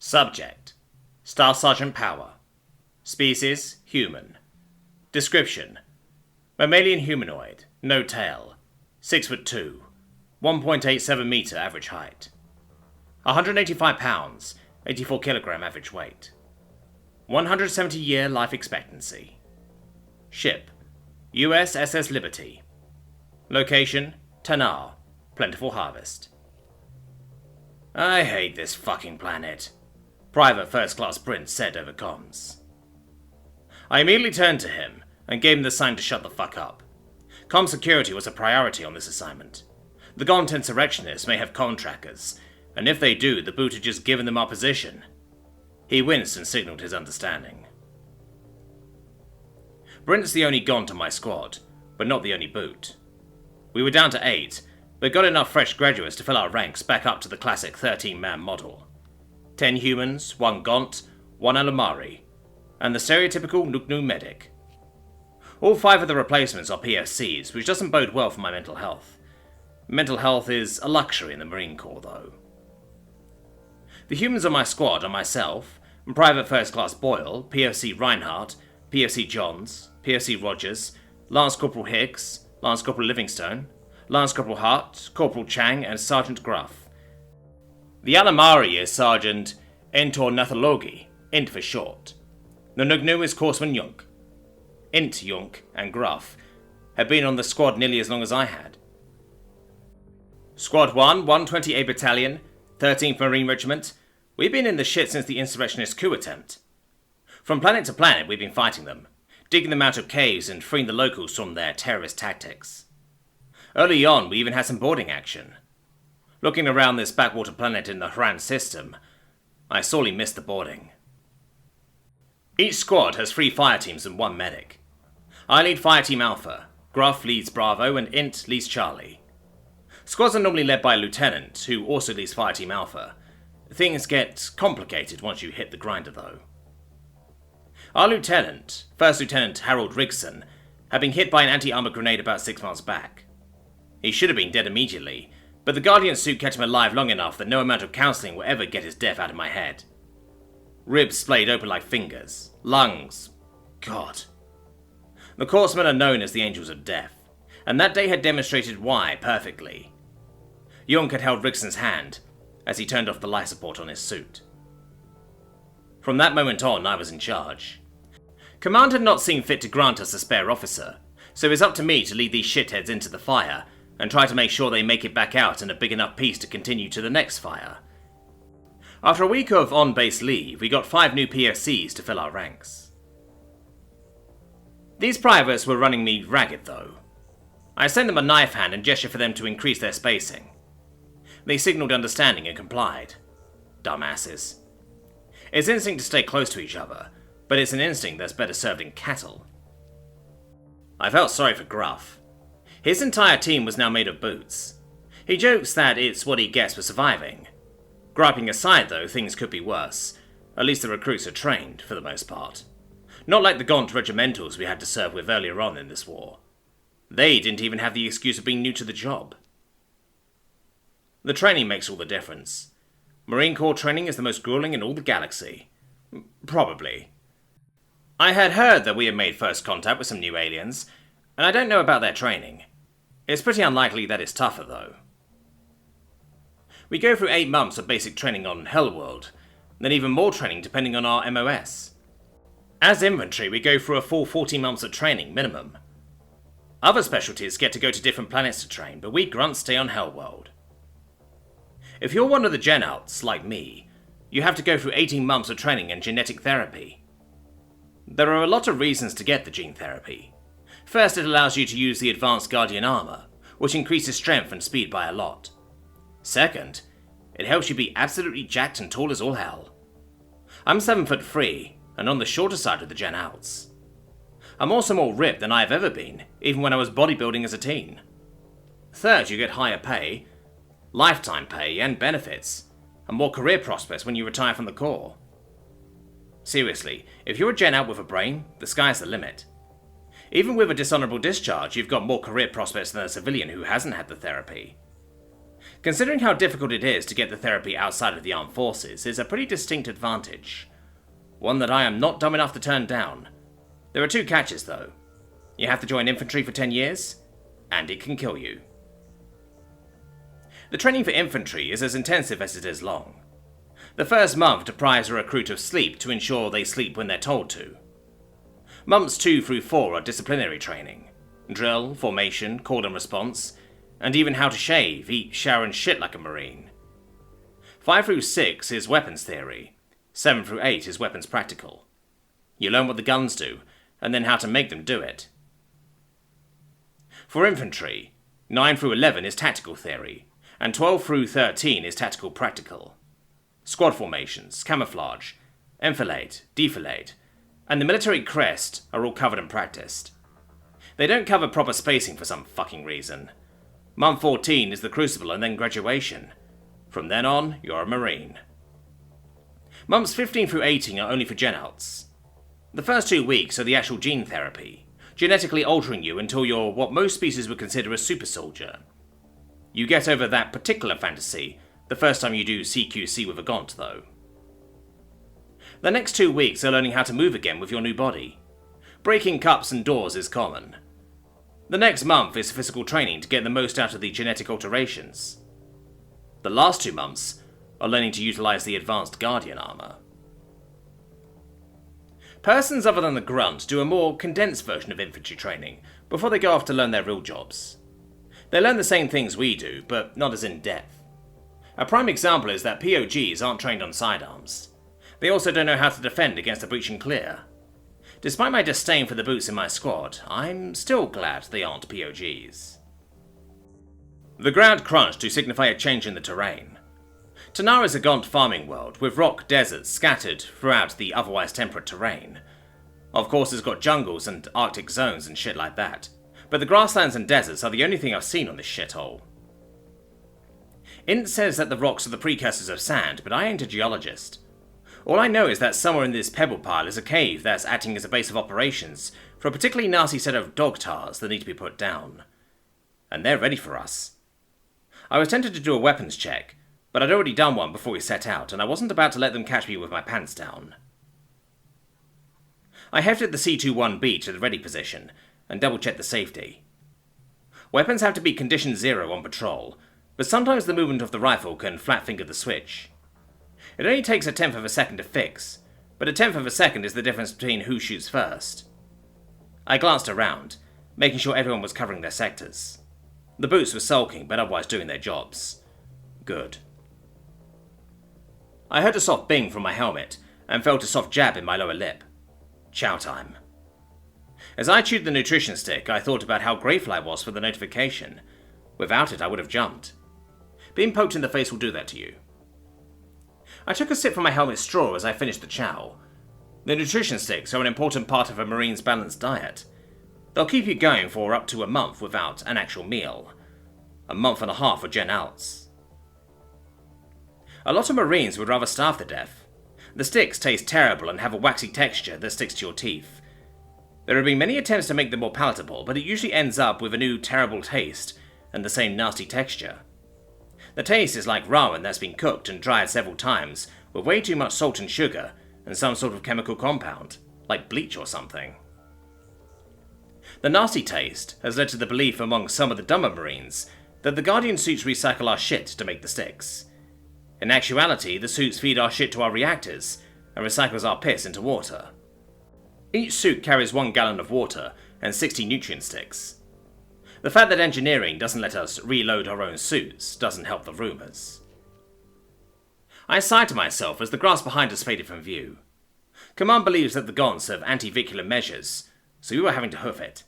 Subject: Staff Sergeant Power. Species: Human. Description: Mammalian humanoid, no tail, 6'2", 1.87 meter average height. 185 pounds, 84 kilogram average weight. 170-year life expectancy. Ship: USS Liberty. Location: Tanar, plentiful harvest. I hate this fucking planet, Private First Class Prince said over comms. I immediately turned to him and gave him the sign to shut the fuck up. Comm security was a priority on this assignment. The Gaunt insurrectionists may have contractors, and if they do, the boot had just given them our position. He winced and signaled his understanding. Brent's the only Gaunt on my squad, but not the only boot. We were down to 8, but got enough fresh graduates to fill our ranks back up to the classic 13-man model. 10 humans, 1 Gaunt, 1 Alamari, and the stereotypical Nuknu medic. All 5 of the replacements are PFCs, which doesn't bode well for my mental health. Mental health is a luxury in the Marine Corps, though. The humans on my squad are myself, Private First Class Boyle, PFC Reinhardt, PFC Johns, PFC Rogers, Lance Corporal Hicks, Lance Corporal Livingstone, Lance Corporal Hart, Corporal Chang, and Sergeant Gruff. The Alamari is Sergeant Entor Nathalogi, Int for short. The Nugnu is Corpsman Yunk. Int, Yunk, and Gruff have been on the squad nearly as long as I had. Squad 1, 128 Battalion, 13th Marine Regiment. We've been in the shit since the insurrectionist coup attempt. From planet to planet, we've been fighting them, digging them out of caves and freeing the locals from their terrorist tactics. Early on, we even had some boarding action. Looking around this backwater planet in the Hran system, I sorely missed the boarding. Each squad has 3 fire teams and 1 medic. I lead Fire Team Alpha, Gruff leads Bravo, and Int leads Charlie. Squads are normally led by a lieutenant, who also leads Fire Team Alpha. Things get complicated once you hit the grinder, though. Our lieutenant, First Lieutenant Harold Rigson, had been hit by an anti-armor grenade about 6 months back. He should have been dead immediately, but the Guardian suit kept him alive long enough that no amount of counselling will ever get his death out of my head. Ribs splayed open like fingers. Lungs. God. The Corpsmen are known as the Angels of Death, and that day had demonstrated why perfectly. Yonk had held Rickson's hand as he turned off the life support on his suit. From that moment on, I was in charge. Command had not seen fit to grant us a spare officer, so it was up to me to lead these shitheads into the fire and try to make sure they make it back out in a big enough piece to continue to the next fire. After a week of on-base leave, we got 5 new PFCs to fill our ranks. These privates were running me ragged, though. I sent them a knife hand and gestured for them to increase their spacing. They signalled understanding and complied. Dumbasses. It's instinct to stay close to each other, but it's an instinct that's better served in cattle. I felt sorry for Gruff. His entire team was now made of boots. He jokes that it's what he gets for surviving. Griping aside, though, things could be worse. At least the recruits are trained, for the most part. Not like the Gaunt regimentals we had to serve with earlier on in this war. They didn't even have the excuse of being new to the job. The training makes all the difference. Marine Corps training is the most grueling in all the galaxy. Probably. I had heard that we had made first contact with some new aliens, and I don't know about their training. It's pretty unlikely that it's tougher, though. We go through 8 months of basic training on Hellworld, then even more training depending on our MOS. As infantry, we go through a full 14 months of training, minimum. Other specialties get to go to different planets to train, but we grunts stay on Hellworld. If you're one of the Gen-Outs, like me, you have to go through 18 months of training in genetic therapy. There are a lot of reasons to get the gene therapy. First, it allows you to use the advanced Guardian armor, which increases strength and speed by a lot. Second, it helps you be absolutely jacked and tall as all hell. I'm 7'3", and on the shorter side of the Gen-Outs. I'm also more ripped than I've ever been, even when I was bodybuilding as a teen. Third, you get higher pay, lifetime pay and benefits, and more career prospects when you retire from the Corps. Seriously, if you're a Gen-Out with a brain, the sky's the limit. Even with a dishonorable discharge, you've got more career prospects than a civilian who hasn't had the therapy. Considering how difficult it is to get the therapy outside of the armed forces is a pretty distinct advantage. One that I am not dumb enough to turn down. There are 2 catches though. You have to join infantry for 10 years, and it can kill you. The training for infantry is as intensive as it is long. The first month deprives a recruit of sleep to ensure they sleep when they're told to. Months 2 through 4 are disciplinary training. Drill, formation, call and response, and even how to shave, eat, shower and shit like a Marine. 5 through 6 is weapons theory. 7 through 8 is weapons practical. You learn what the guns do, and then how to make them do it. For infantry, 9 through 11 is tactical theory, and 12 through 13 is tactical practical. Squad formations, camouflage, enfilade, defilade, and the military crest are all covered and practiced. They don't cover proper spacing for some fucking reason. Month 14 is the crucible and then graduation. From then on, you're a Marine. Months 15 through 18 are only for gen-outs. The first 2 weeks are the actual gene therapy, genetically altering you until you're what most species would consider a super soldier. You get over that particular fantasy the first time you do CQC with a Gaunt, though. The next 2 weeks are learning how to move again with your new body. Breaking cups and doors is common. The next month is physical training to get the most out of the genetic alterations. The last 2 months are learning to utilize the advanced Guardian armor. Persons other than the Grunt do a more condensed version of infantry training before they go off to learn their real jobs. They learn the same things we do, but not as in-depth. A prime example is that POGs aren't trained on sidearms. They also don't know how to defend against a breach and clear. Despite my disdain for the boots in my squad, I'm still glad they aren't POGs. The ground crunched to signify a change in the terrain. Tanara is a gaunt farming world with rock deserts scattered throughout the otherwise temperate terrain. Of course it's got jungles and arctic zones and shit like that, but the grasslands and deserts are the only thing I've seen on this shithole. Int says that the rocks are the precursors of sand, but I ain't a geologist. All I know is that somewhere in this pebble pile is a cave that's acting as a base of operations for a particularly nasty set of dog tars that need to be put down. And they're ready for us. I was tempted to do a weapons check, but I'd already done one before we set out, and I wasn't about to let them catch me with my pants down. I hefted the C21B to the ready position, and double-checked the safety. Weapons have to be condition 0 on patrol, but sometimes the movement of the rifle can flat-finger the switch. It only takes a tenth of a second to fix, but a tenth of a second is the difference between who shoots first. I glanced around, making sure everyone was covering their sectors. The boots were sulking, but otherwise doing their jobs. Good. I heard a soft bing from my helmet, and felt a soft jab in my lower lip. Chow time. As I chewed the nutrition stick, I thought about how grateful I was for the notification. Without it, I would have jumped. Being poked in the face will do that to you. I took a sip from my helmet straw as I finished the chow. The nutrition sticks are an important part of a Marine's balanced diet. They'll keep you going for up to a month without an actual meal. A month and a half for gen-outs. A lot of Marines would rather starve to death. The sticks taste terrible and have a waxy texture that sticks to your teeth. There have been many attempts to make them more palatable, but it usually ends up with a new terrible taste and the same nasty texture. The taste is like ramen that's been cooked and dried several times with way too much salt and sugar and some sort of chemical compound, like bleach or something. The nasty taste has led to the belief among some of the dumber Marines that the Guardian suits recycle our shit to make the sticks. In actuality, the suits feed our shit to our reactors and recycles our piss into water. Each suit carries 1 gallon of water and 60 nutrient sticks. The fact that engineering doesn't let us reload our own suits doesn't help the rumours. I sighed to myself as the grass behind us faded from view. Command believes that the Gaunts have anti-vehicular measures, so we were having to hoof it.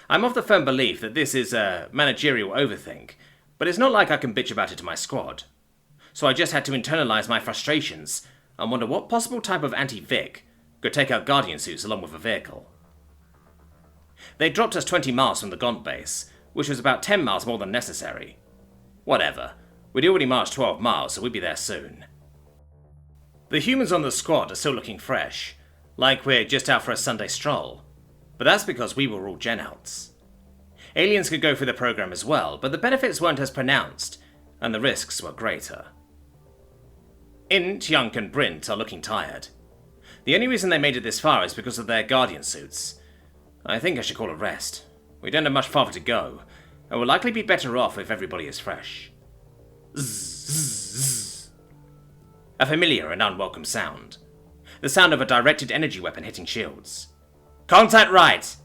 I'm of the firm belief that this is a managerial overthink, but it's not like I can bitch about it to my squad. So I just had to internalise my frustrations and wonder what possible type of anti-Vic could take out Guardian suits along with a vehicle. They dropped us 20 miles from the Gaunt base, which was about 10 miles more than necessary. Whatever, we'd already marched 12 miles, so we'd be there soon. The humans on the squad are still looking fresh, like we're just out for a Sunday stroll, but that's because we were all gen-outs. Aliens could go through the program as well, but the benefits weren't as pronounced, and the risks were greater. Int, Yunk, and Brint are looking tired. The only reason they made it this far is because of their guardian suits. I think I should call a rest. We don't have much farther to go, and we'll likely be better off if everybody is fresh. Zzz. A familiar and unwelcome sound. The sound of a directed energy weapon hitting shields. Contact right!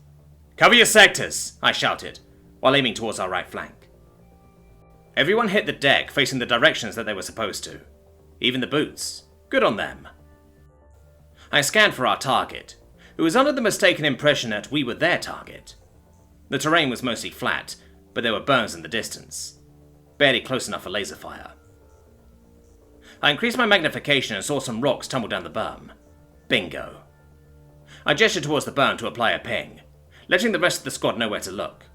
Cover your sectors, I shouted, while aiming towards our right flank. Everyone hit the deck facing the directions that they were supposed to. Even the boots. Good on them. I scanned for our target, who was under the mistaken impression that we were their target. The terrain was mostly flat, but there were burns in the distance. Barely close enough for laser fire. I increased my magnification and saw some rocks tumble down the berm. Bingo. I gestured towards the berm to apply a ping, letting the rest of the squad know where to look.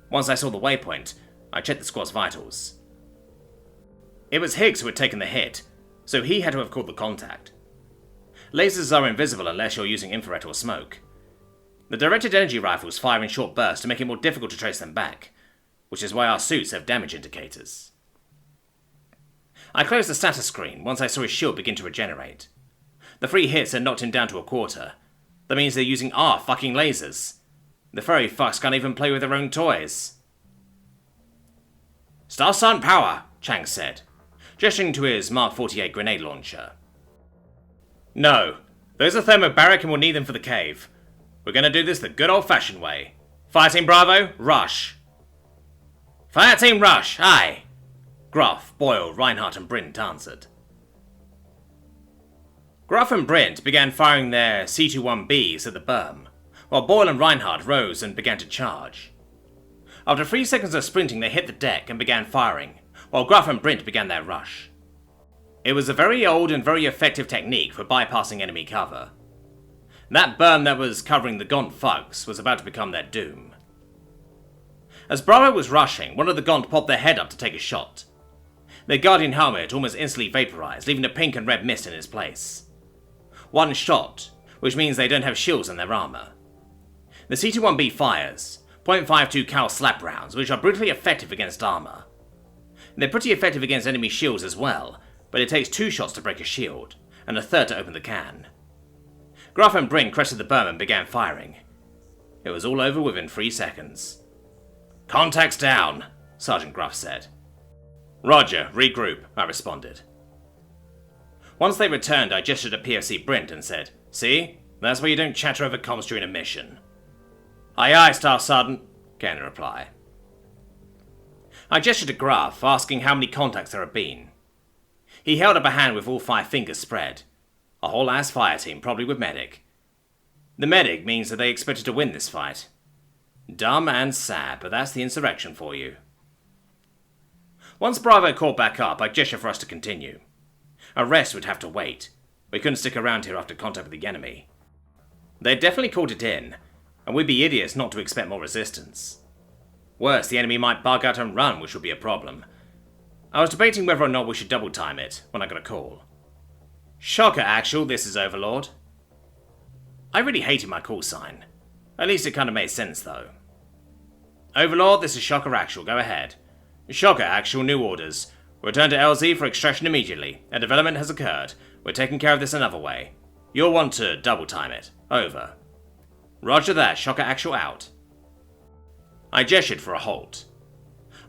Once I saw the waypoint, I checked the squad's vitals. It was Higgs who had taken the hit, so he had to have called the contact. Lasers are invisible unless you're using infrared or smoke. The directed energy rifles fire in short bursts to make it more difficult to trace them back, which is why our suits have damage indicators. I closed the status screen once I saw his shield begin to regenerate. The 3 hits had knocked him down to a quarter. That means they're using our fucking lasers. The furry fucks can't even play with their own toys. Star Sun power, Chang said, gesturing to his Mark 48 grenade launcher. No, those are thermobaric and we'll need them for the cave. We're going to do this the good old-fashioned way. Fire Team Bravo, rush. Fire Team Rush, aye. Gruff, Boyle, Reinhardt and Brint answered. Gruff and Brint began firing their C-21Bs at the berm, while Boyle and Reinhardt rose and began to charge. After 3 seconds of sprinting, they hit the deck and began firing, while Gruff and Brint began their rush. It was a very old and very effective technique for bypassing enemy cover. That berm that was covering the Gaunt thugs was about to become their doom. As Bravo was rushing, one of the Gaunt popped their head up to take a shot. Their Guardian helmet almost instantly vaporized, leaving a pink and red mist in its place. One shot, which means they don't have shields in their armor. The C-21B fires .52 cal slap rounds, which are brutally effective against armor. They're pretty effective against enemy shields as well, but it takes 2 shots to break a shield, and a third to open the can. Gruff and Brink crested the berm and began firing. It was all over within 3 seconds. Contacts down, Sergeant Gruff said. Roger, regroup, I responded. Once they returned, I gestured at PFC Brint and said, See, that's why you don't chatter over comms during a mission. Aye aye, Staff Sergeant, came the reply. I gestured to Gruff, asking how many contacts there had been. He held up a hand with all 5 fingers spread. A whole-ass fire team, probably with medic. The medic means that they expected to win this fight. Dumb and sad, but that's the insurrection for you. Once Bravo caught back up, I gestured for us to continue. A rest would have to wait. We couldn't stick around here after contact with the enemy. They'd definitely called it in, and we'd be idiots not to expect more resistance. Worse, the enemy might bug out and run, which would be a problem. I was debating whether or not we should double time it when I got a call. Shocker, Actual, this is Overlord. I really hated my call sign. At least it kind of made sense, though. Overlord, this is Shocker Actual, go ahead. Shocker Actual, new orders. Return to LZ for extraction immediately. A development has occurred. We're taking care of this another way. You'll want to double time it. Over. Roger that, Shocker Actual out. I gestured for a halt.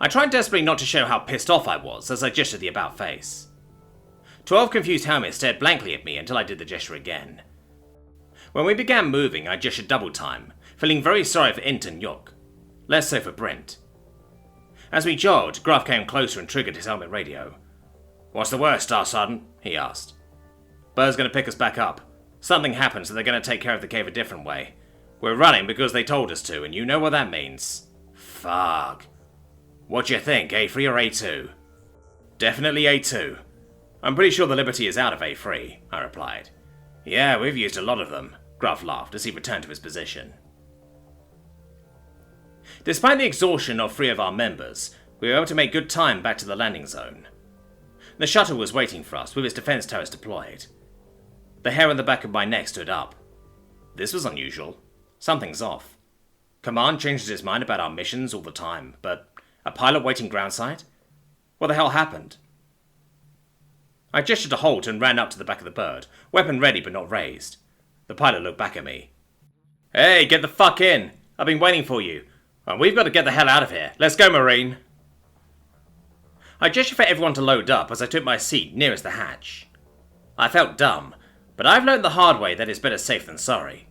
I tried desperately not to show how pissed off I was as I gestured the about face. 12 confused helmets stared blankly at me until I did the gesture again. When we began moving, I gestured double time, feeling very sorry for Int and Yuk. Less so for Brent. As we jogged, Gruff came closer and triggered his helmet radio. What's the worst, Star Sergeant? He asked. Bird's gonna pick us back up. Something happened, so they're gonna take care of the cave a different way. We're running because they told us to, and you know what that means. Fuck. What do you think, A3 or A2? Definitely A2. I'm pretty sure the Liberty is out of A3, I replied. Yeah, we've used a lot of them, Gruff laughed as he returned to his position. Despite the exhaustion of 3 of our members, we were able to make good time back to the landing zone. The shuttle was waiting for us with its defense turrets deployed. The hair on the back of my neck stood up. This was unusual. Something's off. Command changes its mind about our missions all the time, but a pilot waiting groundside? What the hell happened? I gestured to halt and ran up to the back of the bird, weapon ready but not raised. The pilot looked back at me. Hey, get the fuck in! I've been waiting for you. And we've got to get the hell out of here. Let's go, Marine! I gestured for everyone to load up as I took my seat nearest the hatch. I felt dumb, but I've learned the hard way that it's better safe than sorry.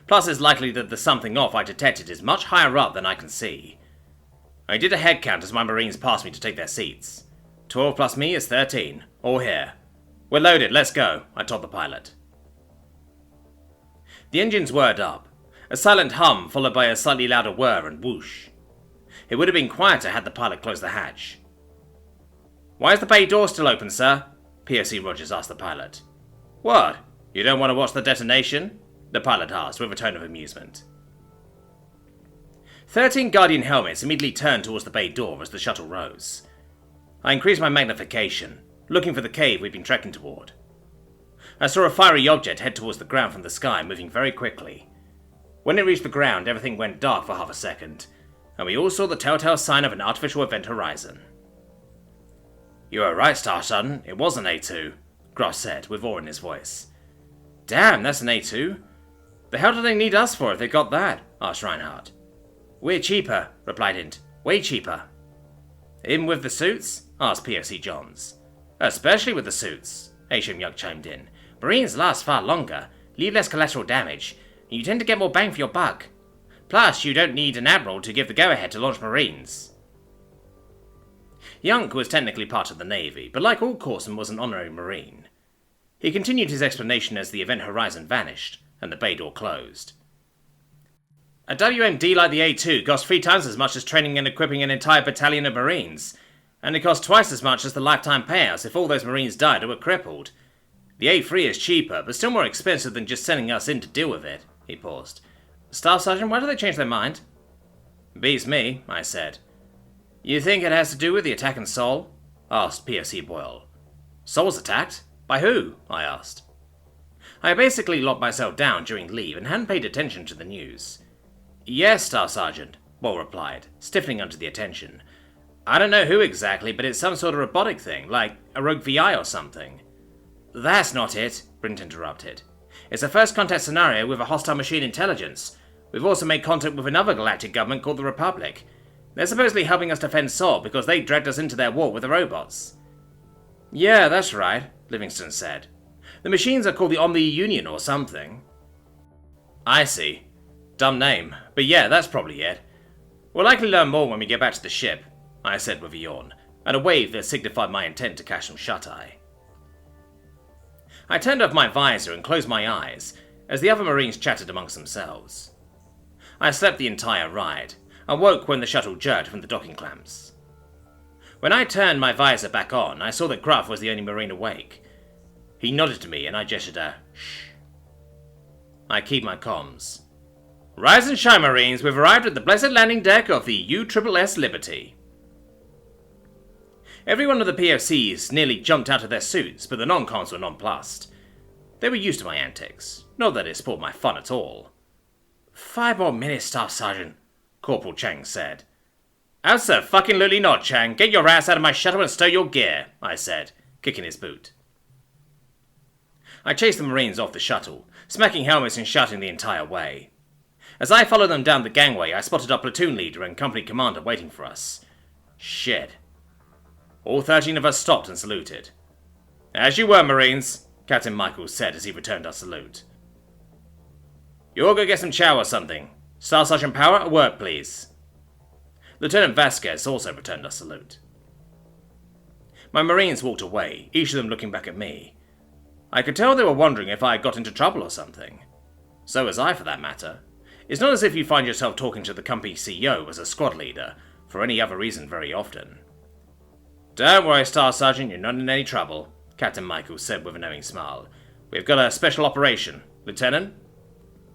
Plus it's likely that the something off I detected is much higher up than I can see. I did a head count as my Marines passed me to take their seats. 12 plus me is 13. All here. We're loaded, let's go, I told the pilot. The engines whirred up. A silent hum followed by a slightly louder whir and whoosh. It would have been quieter had the pilot closed the hatch. Why is the bay door still open, sir? POC Rogers asked the pilot. What? You don't want to watch the detonation? The pilot asked with a tone of amusement. 13 Guardian helmets immediately turned towards the bay door as the shuttle rose. I increased my magnification, looking for the cave we'd been trekking toward. I saw a fiery object head towards the ground from the sky, moving very quickly. When it reached the ground, everything went dark for half a second, and we all saw the telltale sign of an artificial event horizon. You were right, Star Sergeant, it was an A2, Groff said, with awe in his voice. Damn, that's an A2? The hell do they need us for if they got that? Asked Reinhardt. We're cheaper, replied Int. Way cheaper. Even with the suits? Asked POC Johns. Especially with the suits, Asian Yuk chimed in. Marines last far longer, leave less collateral damage, and you tend to get more bang for your buck. Plus, you don't need an admiral to give the go-ahead to launch Marines. Yunk was technically part of the Navy, but like all Corson was an honorary Marine. He continued his explanation as the event horizon vanished, and the bay door closed. A WMD like the A2 costs 3 times as much as training and equipping an entire battalion of Marines, and it costs twice as much as the lifetime payouts if all those Marines died or were crippled. The A3 is cheaper, but still more expensive than just sending us in to deal with it, he paused. Staff Sergeant, why do they change their mind? Beats me, I said. You think it has to do with the attack in Seoul? Asked POC Boyle. Seoul was attacked? By who? I asked. I basically locked myself down during leave and hadn't paid attention to the news. Yes, Staff Sergeant, Boyle replied, stiffening under the attention. I don't know who exactly, but it's some sort of robotic thing, like a rogue VI or something. That's not it, Brint interrupted. It's a first contact scenario with a hostile machine intelligence. We've also made contact with another galactic government called the Republic. They're supposedly helping us defend Seoul because they dragged us into their war with the robots. Yeah, that's right, Livingston said. The machines are called the Omni Union or something. I see. Dumb name, but yeah, that's probably it. We'll likely learn more when we get back to the ship, I said with a yawn, and a wave that signified my intent to catch some shut-eye. I turned off my visor and closed my eyes as the other Marines chatted amongst themselves. I slept the entire ride, and woke when the shuttle jerked from the docking clamps. When I turned my visor back on, I saw that Gruff was the only Marine awake. He nodded to me and I gestured a shh. I keyed my comms. Rise and shine, Marines, we've arrived at the blessed landing deck of the USSS Liberty. Every one of the POCs nearly jumped out of their suits, but the non-coms were nonplussed. They were used to my antics, not that it spoiled my fun at all. 5 more minutes, Staff Sergeant, Corporal Chang said. Abso-fucking-lutely not, Chang. Get your ass out of my shuttle and stow your gear, I said, kicking his boot. I chased the Marines off the shuttle, smacking helmets and shouting the entire way. As I followed them down the gangway, I spotted our platoon leader and company commander waiting for us. Shit. All 13 of us stopped and saluted. As you were, Marines, Captain Michaels said as he returned our salute. You all go get some chow or something. Staff Sergeant Power, at work, please. Lieutenant Vasquez also returned our salute. My Marines walked away, each of them looking back at me. I could tell they were wondering if I had got into trouble or something. So was I, for that matter. It's not as if you find yourself talking to the company CEO as a squad leader, for any other reason very often. Don't worry, Staff Sergeant, you're not in any trouble, Captain Michaels said with a knowing smile. We've got a special operation. Lieutenant?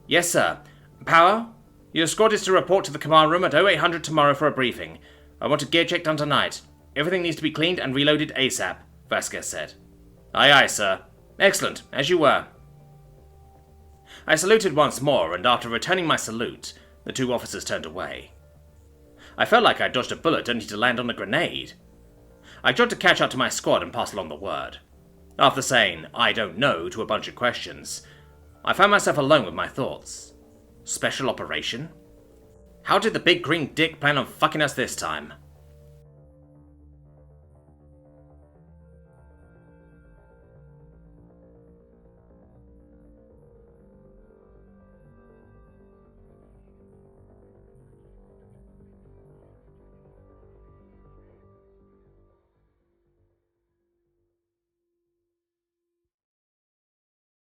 Yes, sir. Power? Your squad is to report to the command room at 0800 tomorrow for a briefing. I want a gear check done tonight. Everything needs to be cleaned and reloaded ASAP, Vasquez said. Aye, aye, sir. Excellent, as you were. I saluted once more, and after returning my salute, the 2 officers turned away. I felt like I dodged a bullet only to land on a grenade. I tried to catch up to my squad and pass along the word. After saying, "I don't know," to a bunch of questions, I found myself alone with my thoughts. Special operation? How did the big green dick plan on fucking us this time?